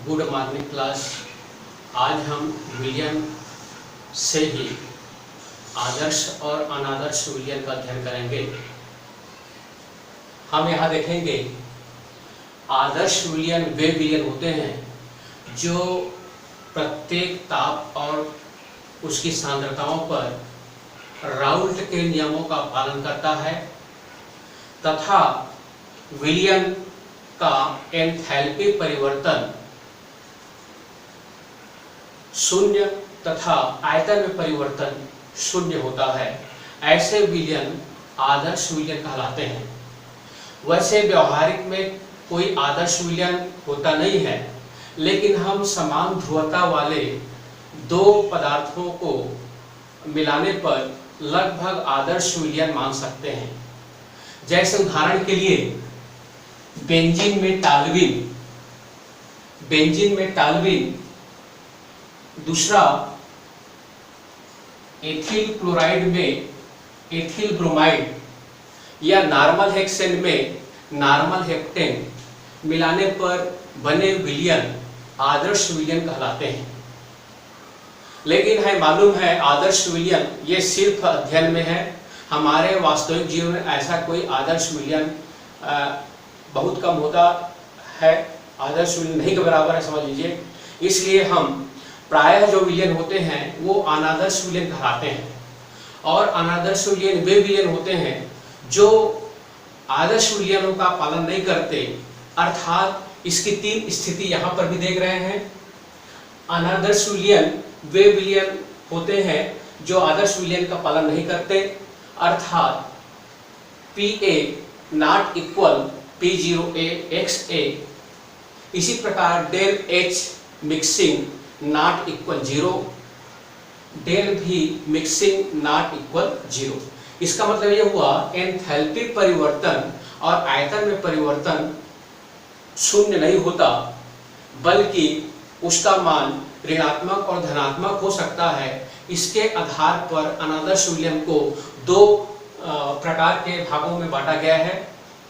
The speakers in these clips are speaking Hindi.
Good morning class. आज हम विलियन से ही आदर्श और अनादर्श विलियन का अध्ययन करेंगे। हम यहाँ देखेंगे आदर्श विलियन वे विलियन होते हैं जो प्रत्येक ताप और उसकी सांद्रताओं पर राउल्ट के नियमों का पालन करता है तथा विलियन का एंथैल्पी परिवर्तन शून्य तथा आयतन में परिवर्तन शून्य होता है। ऐसे विलियन आदर्श विलियन कहलाते हैं। वैसे व्यवहारिक में कोई आदर्श विलियन होता नहीं है, लेकिन हम समान ध्रुवता वाले दो पदार्थों को मिलाने पर लगभग आदर्श विलियन मान सकते हैं। जैसे उदाहरण के लिए बेंजीन में टालविन दूसरा एथिल क्लोराइड में एथिल ब्रोमाइड या नॉर्मल हेक्सेन में नॉर्मल हेप्टेन मिलाने पर बने विलियन आदर्श विलियन कहलाते हैं। लेकिन है मालूम है आदर्श विलियन ये सिर्फ अध्ययन में है। हमारे वास्तविक जीवन में ऐसा कोई आदर्श विलियन बहुत कम होता है। आदर्श विलियन नहीं के बराबर है समझ लीजिए। इसलिए हम प्रायः जो विलियन होते हैं वो अनादर्श विलियन कहलाते हैं। और अनादर्श विलियन वे विलियन होते हैं जो आदर्श विलियनों का पालन नहीं करते। अर्थात इसकी तीन स्थिति यहाँ पर भी देख रहे हैं। अनादर्श विलियन वे विलियन होते हैं जो आदर्श विलियन का पालन नहीं करते, अर्थात Pa not equal P0A XA। इसी प्रकार del H mixing not equal 0, del भी मिक्सिंग नॉट इक्वल 0। इसका मतलब यह हुआ एंथैल्पी परिवर्तन और आयतन में परिवर्तन शून्य नहीं होता, बल्कि उसका मान ऋणात्मक और धनात्मक हो सकता है। इसके आधार पर अनादर्श विलियन को दो प्रकार के भागों में बांटा गया है।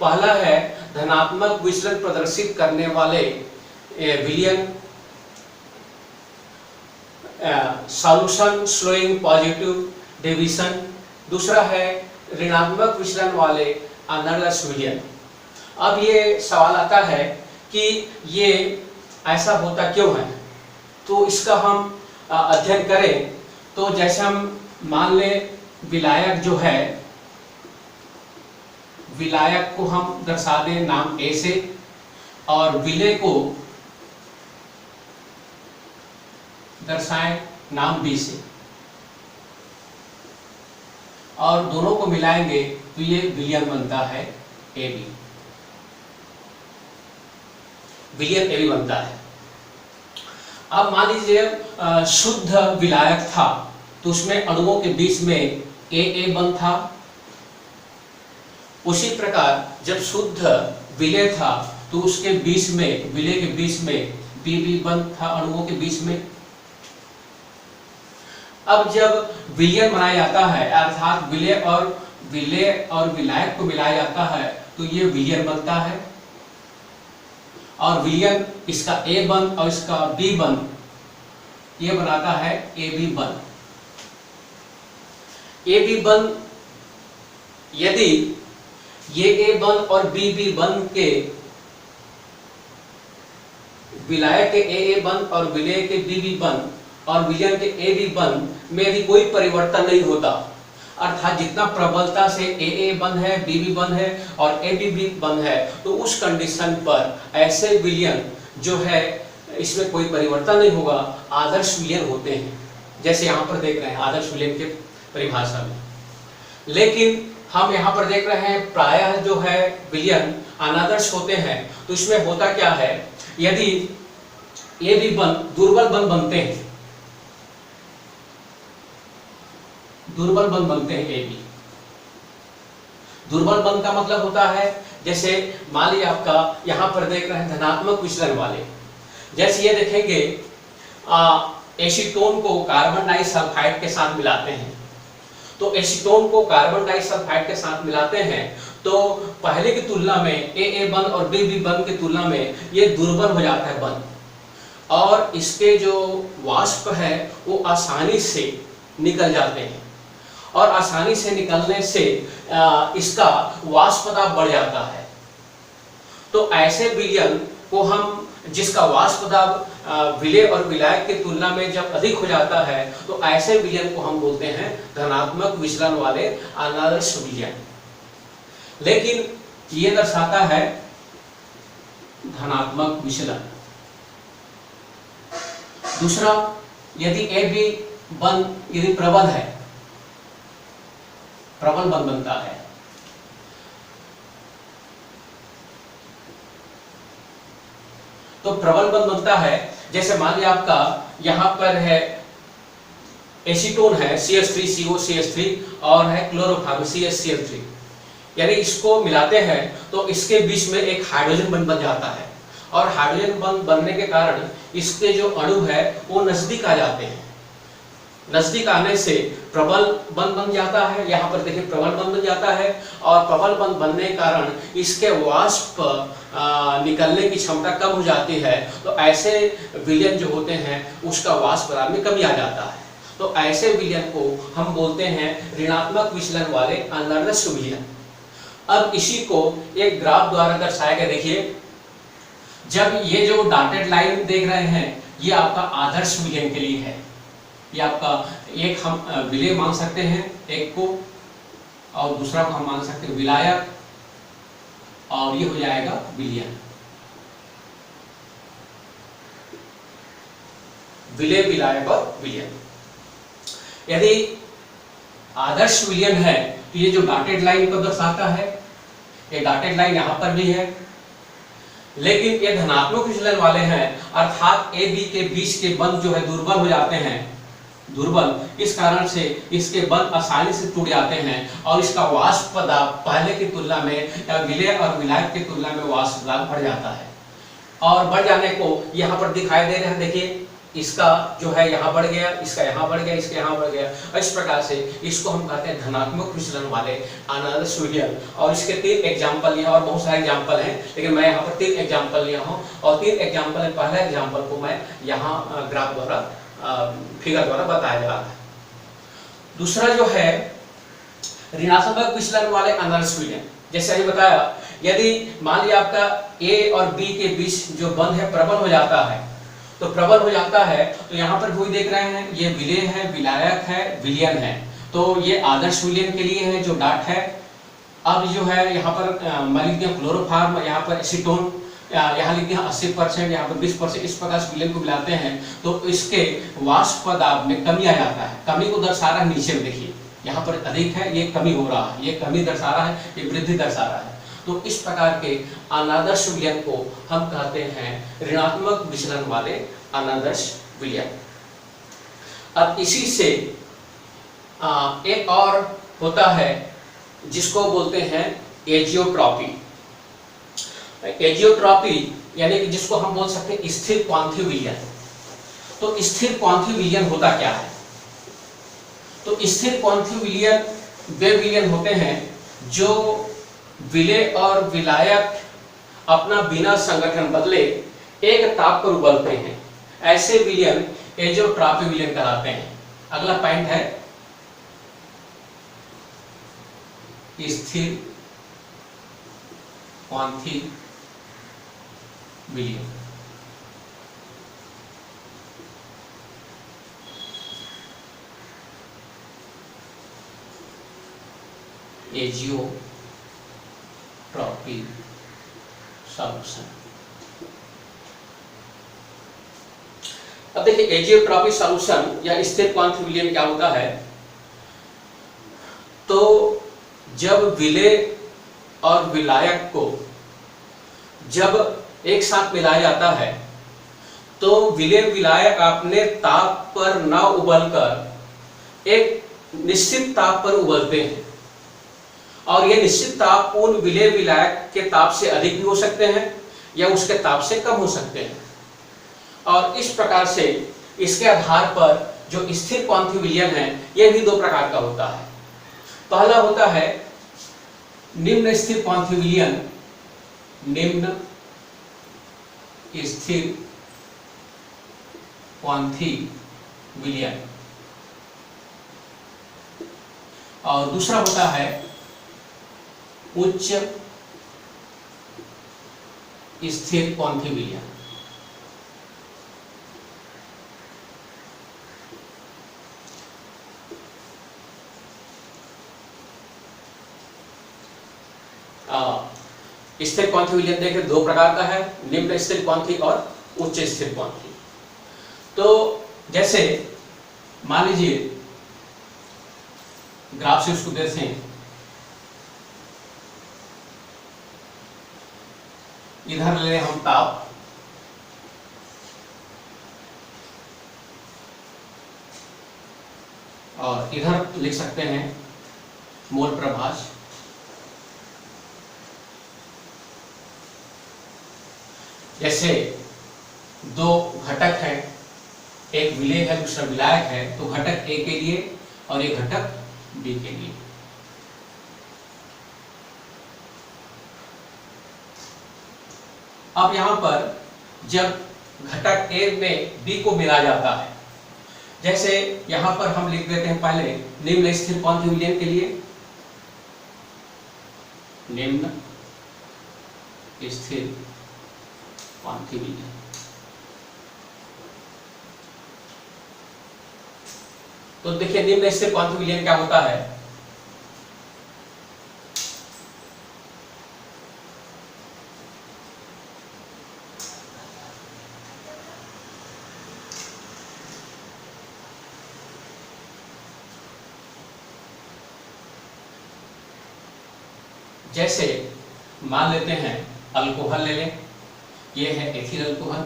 पहला है धनात्मक विचलन प्रदर्शित करने वाले विलियन, सॉल्यूशन स्लोइंग पॉजिटिव डिवीजन। दूसरा है ऋणात्मक विचलन वाले अनादर्श विलियन। अब ये सवाल आता है कि ये ऐसा होता क्यों है, तो इसका हम अध्ययन करें। तो जैसे हम मान लें विलायक जो है, विलायक को हम दर्शा दें नाम A से और विलय को दर्शाएं नाम B से, और दोनों को मिलाएंगे तो ये विलियन बनता है AB। विलियन AB बनता है। अब मान लीजिए शुद्ध विलायक था तो उसमें अणुओं के बीच में AA बंध था। उसी प्रकार जब शुद्ध विलय था तो उसके बीच में, विलय के बीच में BB बंध था अणुओं के बीच में। अब जब विलियन बनाया जाता है, अर्थात विलय और विलायक को मिलाया जाता है तो ये विलियन बनता है। और विलियन इसका A बंध और इसका B बंध ये बनाता है AB बंध। AB बंध, यदि ये A बंध और BB बंध के, विलायक के AA बंध और विलय के BB बंध और विलियन के AB बंध में यदि कोई परिवर्तन नहीं होता, अर्थात जितना प्रबलता से AA बंध है, BB बंध है और AB बंध है, तो उस कंडीशन पर ऐसे विलियन जो है इसमें कोई परिवर्तन नहीं होगा, आदर्श विलियन होते हैं। जैसे यहाँ पर देख रहे हैं आदर्श विलियन के परिभाषा में। लेकिन हम यहाँ पर देख रहे हैं प्रायः जो है विलियन अनादर्श होते हैं। तो इसमें होता क्या है, यदि AB बंध दुर्बल बंध बनते हैं, दुर्बल बंध बनते हैं AB। दुर्बल बंध का मतलब होता है, जैसे मान लीजिए आपका यहाँ पर देख रहे हैं धनात्मक विचलन वाले। जैसे ये देखेंगे एसीटोन को कार्बन डाइसल्फाइड के साथ मिलाते हैं, तो एसीटोन को कार्बन डाइसल्फाइड के साथ मिलाते हैं तो पहले की तुलना में AA बंध और BB बंध की तुलना में ये दुर्बल हो जाता है बंध। और इसके जो वाष्प है वो आसानी से निकल जाते हैं, और आसानी से निकलने से इसका वाष्प दाब बढ़ जाता है। तो ऐसे विलयन को हम, जिसका वाष्प दाब विलेय और विलायक की तुलना में जब अधिक हो जाता है, तो ऐसे विलयन को हम बोलते हैं धनात्मक विचलन वाले अनादर्श विलयन। लेकिन ये दर्शाता है धनात्मक विचलन। दूसरा, यदि ए बी बंध यदि प्रबल है, प्रबल बंध बनता है, तो प्रबल बंध बनता है, जैसे मान लिया आपका यहां पर है एसीटोन है CH3COCH3 और है क्लोरोफॉर्म CHCl3, यानी इसको मिलाते हैं तो इसके बीच में एक हाइड्रोजन बंध बन जाता है, और हाइड्रोजन बंध बनने के कारण इसके जो अणु है वो नजदीक आ जाते हैं। नजदीक आने से प्रबल बंध बन जाता है, यहाँ पर देखिए प्रबल बंध बन जाता है, और प्रबल बंध बनने के कारण इसके वाष्प निकलने की क्षमता कम हो जाती है। तो ऐसे विलयन जो होते हैं उसका वाष्प दाब में कमी आ जाता है। तो ऐसे विलयन को हम बोलते हैं ऋणात्मक विचलन वाले अनादर्श विलयन। अब इसी को एक ग्राफ द्वारा दर्शाया गया। देखिए, जब ये जो डॉटेड लाइन देख रहे हैं ये आपका आदर्श विलयन के लिए है, ये आपका एक हम विलेय मान सकते हैं एक को, और दूसरा को हम मान सकते हैं विलायक, और ये हो जाएगा विलयन। विलेय, विलायक और विलयन। यदि आदर्श विलयन है तो ये जो डॉटेड लाइन को दर्शाता है, ये डॉटेड लाइन यहां पर भी है। लेकिन ये धनात्मक विचलन वाले हैं, अर्थात ए बी के बीच के बंध जो है दुर्बल हो जाते हैं, दुर्बल, इस कारण से इसके बंध आसानी से टूट जाते हैं, और इसका वाष्प दाब पहले की तुलना में या विलेय और विलायक की तुलना में वाष्प दाब बढ़ जाता है। और बढ़ जाने को यहाँ पर दिखाई दे रहे हैं, देखिए इसका जो है यहाँ बढ़ गया, इसका यहाँ बढ़ गया, इसका यहाँ बढ़ गया। इस प्रकार से इसको हम कहते हैं धनात्मक विचलन वाले अनादर्श विलयन। और इसके 3 एग्जाम्पल यहाँ, और बहुत सारे एग्जाम्पल हैं, लेकिन मैं यहाँ पर 3 एग्जाम्पल लिया हूँ, और 3 एग्जाम्पल है। पहला एग्जाम्पल को मैं यहाँ ग्राफ द्वारा, फिगर द्वारा बताया जा रहा है। दूसरा जो है ऋणात्मक विचलन वाले अनादर्श विलयन, जैसे अभी बताया, यदि मान लिया आपका ए और बी के बीच जो बंध है प्रबल हो जाता है, तो प्रबल हो जाता है, तो यहाँ पर वही देख रहे हैं, ये विलेय है, विलायक है, विलयन है। तो ये आदर्श विलयन के लिए है जो डाट है। अब जो है यहाँ पर मान लीजिए क्लोरोफॉर्म, यहाँ पर एसीटोन, यहाँ लिखते हैं 80%, यहाँ पर 20%, इस प्रकार से विलयन को मिलाते हैं तो इसके वाष्प दाब में कमी आ जाता है। कमी को दर्शा रहा है नीचे में, देखिए यहाँ पर अधिक है, ये कमी हो रहा है, ये कमी दर्शा रहा है, ये वृद्धि दर्शा रहा है। तो इस प्रकार के अनादर्श विलयन को हम कहते हैं ऋणात्मक विचलन वाले अनादर्श विलयन। अब इसी से एक और होता है जिसको बोलते हैं एजियोट्रॉपी। एजियोट्रॉपी यानी कि जिसको हम बोल सकते हैं स्थिर क्वांथी विलयन। तो स्थिर क्वांथी विलयन होता क्या है? तो स्थिर क्वांथी विलयन वे विलयन होते हैं जो विलेय और विलायक अपना बिना संगठन बदले एक ताप पर उबलते हैं, ऐसे विलयन एजियोट्रॉपी विलयन कहलाते हैं। अगला पॉइंट है स्थिर क्वांथी विलयन। एजियोट्रॉपी सॉल्यूशन। अब देखिए एजियोट्रॉपी सॉल्यूशन या स्थिर क्वांथी विलयन क्या होता है? तो जब विलेय और विलायक को जब एक साथ मिलाया जाता है तो विलेय विलायक अपने ताप पर न उबलकर एक निश्चित ताप पर उबलते हैं, और यह निश्चित ताप उन विलेय विलायक के ताप से अधिक भी हो सकते हैं या उसके ताप से कम हो सकते हैं। और इस प्रकार से इसके आधार पर जो स्थिर क्वांथी विलयन है यह भी 2 प्रकार का होता है। पहला होता है निम्न स्थिर क्वांथी विलयन, निम्न स्थिर क्वांथी विलयन, और दूसरा होता है उच्च स्थिर क्वांथी विलयन। स्थिर क्वांथी विलयन देखिए दो प्रकार का है, निम्न स्थिर क्वांथी और उच्च स्थिर क्वांथी। तो जैसे मान लीजिए ग्राफ से उसको देखें, इधर ले हम ताप, और इधर लिख सकते हैं मोल प्रभाज। जैसे दो घटक हैं, एक विलेय है दूसरा विलायक है, तो घटक ए के लिए और एक घटक बी के लिए। अब यहां पर जब घटक ए में बी को मिला जाता है, जैसे यहां पर हम लिख देते हैं पहले निम्न स्थिर क्वांथी विलयन के लिए, निम्न स्थिर क्वांथी विलयन। तो देखिए निम्न स्थिर क्वांथी विलयन क्या होता है, जैसे मान लेते हैं अल्कोहल ले लें, ये है एथिल अल्कोहल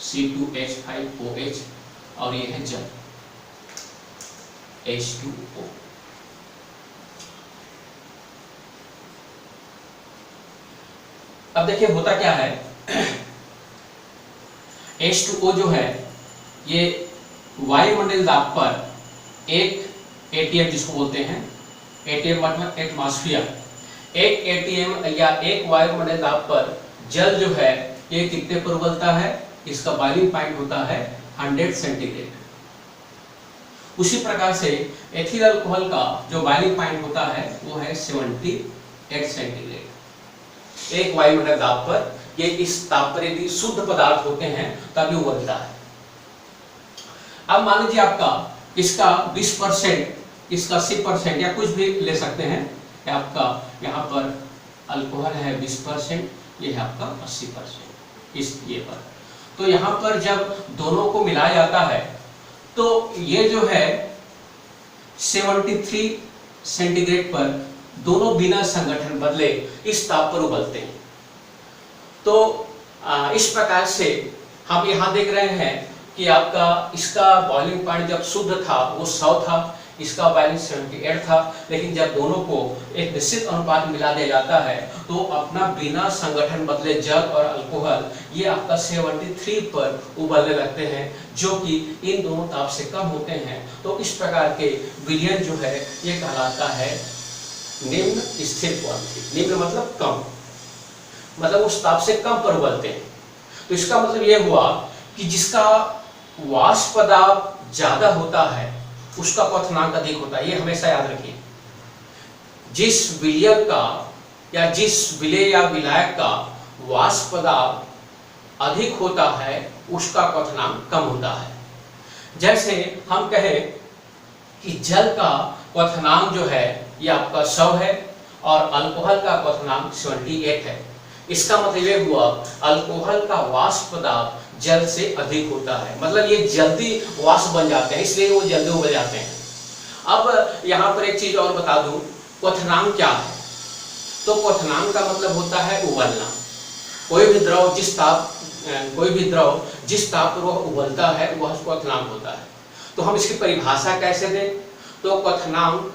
C2H5OH, और ये है जल H2O। अब देखिए होता क्या है, H2O जो है ये वायुमंडल दाब पर एक ATM जिसको बोलते हैं, ATM मतलब एटमॉस्फेयर, एक ATM या एक वायुमंडल दाब पर जल जो है ये कितने पर उबलता है, इसका बॉइलिंग पॉइंट होता है 100 सेंटीग्रेड। उसी प्रकार से एथिल अल्कोहल का जो बॉइलिंग पॉइंट होता है वो है 78 सेंटीग्रेड। एक वायुमंडल दाब पर ये इस ताप पर यदि शुद्ध पदार्थ होते हैं तभी उबलता है। अब मान लीजिए आपका इसका 20%, इसका 80% या कुछ भी ले सकते हैं, आपका यहाँ पर अल्कोहल है 20%, ये है आपका 80% इस ये पर। तो यहाँ पर जब दोनों को मिलाया जाता है तो ये जो है 73 सेंटीग्रेड पर दोनों बिना संगठन बदले इस ताप पर उबलते हैं। तो इस प्रकार से हम यहाँ देख रहे हैं कि आपका इसका बॉइलिंग पॉइंट जब शुद्ध था वो 100 था, इसका बॉइलिंग 78 था, लेकिन जब दोनों को एक निश्चित अनुपात में मिला दिया जाता है तो अपना बिना संगठन बदले जल और अल्कोहल ये आपका 73 पर उबलने लगते हैं, जो कि इन दोनों ताप से कम होते हैं। तो इस प्रकार के विलयन जो है ये कहलाता है निम्न स्थिर क्वांथी। निम्न मतलब कम, मतलब उस ताप से कम पर उबलते हैं। तो इसका मतलब ये हुआ कि जिसका वाष्प दाब ज्यादा होता है उसका क्वथनांक अधिक होता है, ये हमेशा याद रखिए। जिस विलयन का या जिस विलेय या विलायक का वाष्प दाब अधिक होता है उसका क्वथनांक कम होता है। जैसे हम कहें कि जल का क्वथनांक जो है ये आपका 100 है और अल्कोहल का क्वथनांक 78 है। इसका मतलब ये हुआ अल्कोहल का वाष्प दाब जल से अधिक होता है, मतलब ये जल्दी वाष्प बन जाते हैं, इसलिए वो जल्दी उबल जाते हैं। अब यहाँ पर एक चीज और बता दूं, क्वथनांक क्या है? तो क्वथनांक का मतलब होता है उबलना। कोई भी द्रव जिस ताप पर वह उबलता है वह क्वथनांक होता है। तो हम इसकी परिभाषा कैसे दें? तो क्वथनांक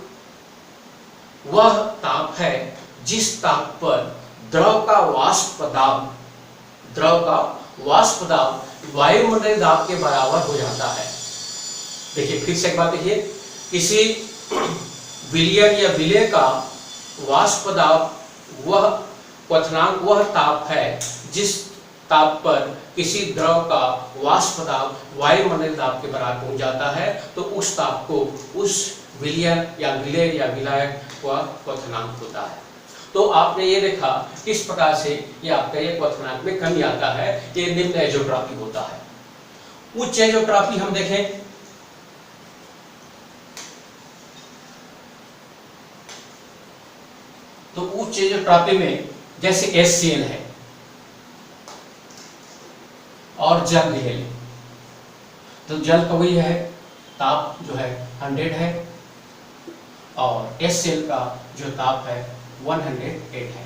वह ताप है जिस ताप पर द्रव का वाष्प दाब वायुमंडलीय दाब के बराबर हो जाता है। देखिए फिर से एक बात देखिए, किसी विलयन या विलेय का वाष्प दाब वह क्वथनांक वह ताप है जिस ताप पर किसी द्रव का वाष्प दाब वायुमंडलीय दाब के बराबर पहुंच जाता है तो उस ताप को उस विलयन या विलय या विलायक का क्वथनांक होता है। तो आपने ये देखा किस प्रकार से ये आपका ये क्वथनांक में कमी आता है, ये निम्न एजोट्रॉपी होता है। उच्च एजोट्रॉपी हम देखें तो उच्च एजोट्रॉपी में जैसे HCl है और जल भी ले लें तो जल का वही है, ताप जो है 100 है और HCl का जो ताप है 108 है।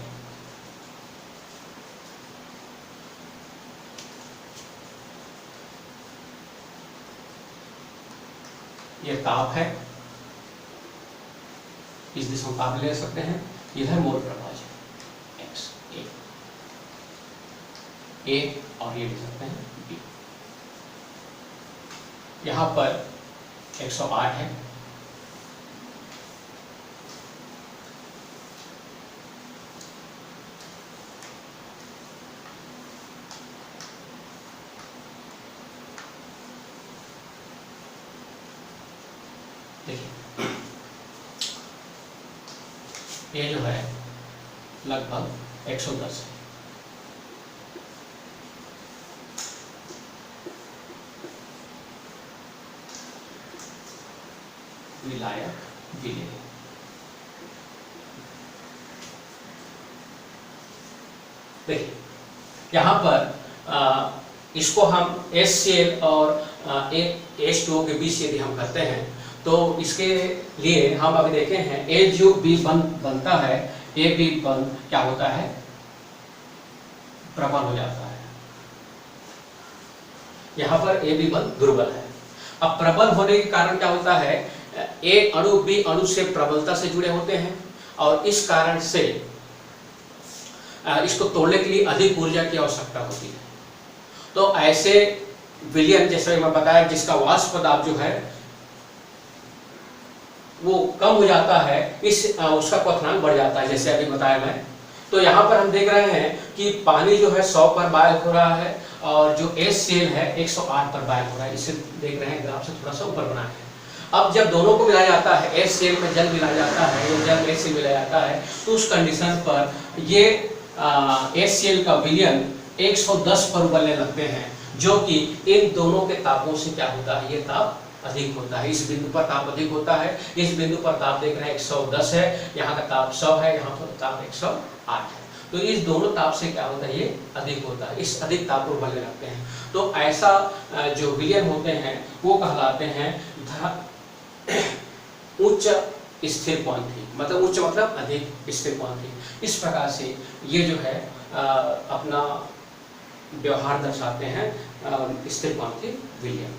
ये ताप है, इस दिशा में ताप ले सकते हैं, इधर मोल प्रभाव है x a और ये ले सकते हैं b। यहां पर 108 है, देखिए ये जो है लगभग 110 है। विलायक विलय देखिए यहाँ पर इसको हम HCl और H2O के बीच यदि हम करते हैं तो इसके लिए हम अभी देखे हैं A जो B बनता है, A B बंद क्या होता है, प्रबल हो जाता है। यहाँ पर A B बंद दुर्बल है। अब प्रबल होने के कारण क्या होता है, A अणु B अणु से प्रबलता से जुड़े होते हैं और इस कारण से इसको तोड़ने के लिए अधिक ऊर्जा की आवश्यकता होती है। तो ऐसे विलयन जैसे मैं बताया जिसका वाष्प दाब जो है वो कम हो जाता है, उसका क्वथनांक बढ़ जाता है जैसे अभी बताया मैं। तो यहाँ पर हम देख रहे हैं कि पानी जो है 100 पर बॉयल हो रहा है और जो HCl है 108 पर बॉयल हो रहा है। इसे देख रहे हैं ग्राफ से थोड़ा सा ऊपर बना है। अब जब दोनों को मिलाया जाता है, HCl में जल मिलाया जाता है या जल HCl मिलाया जाता है तो उस कंडीशन पर ये HCl का विलयन 110 पर उबलने लगते हैं, जो कि इन दोनों के तापों से क्या होता है, ये ताप अधिक होता है। इस बिंदु पर ताप अधिक होता है, इस बिंदु पर ताप देख रहे हैं 110 है, यहाँ का ताप 100 है, यहाँ पर ताप 108 है। तो इस दोनों ताप से क्या होता है, ये अधिक होता है, इस अधिक ताप पर उबलने लगते हैं। तो ऐसा जो विलयन होते हैं वो कहलाते हैं उच्च स्थिर क्वांटी, मतलब उच्च मतलब अधिक स्थिर क्वांटी। इस प्रकार से ये जो है अपना व्यवहार दर्शाते हैं स्थिर क्वांटी विलयन।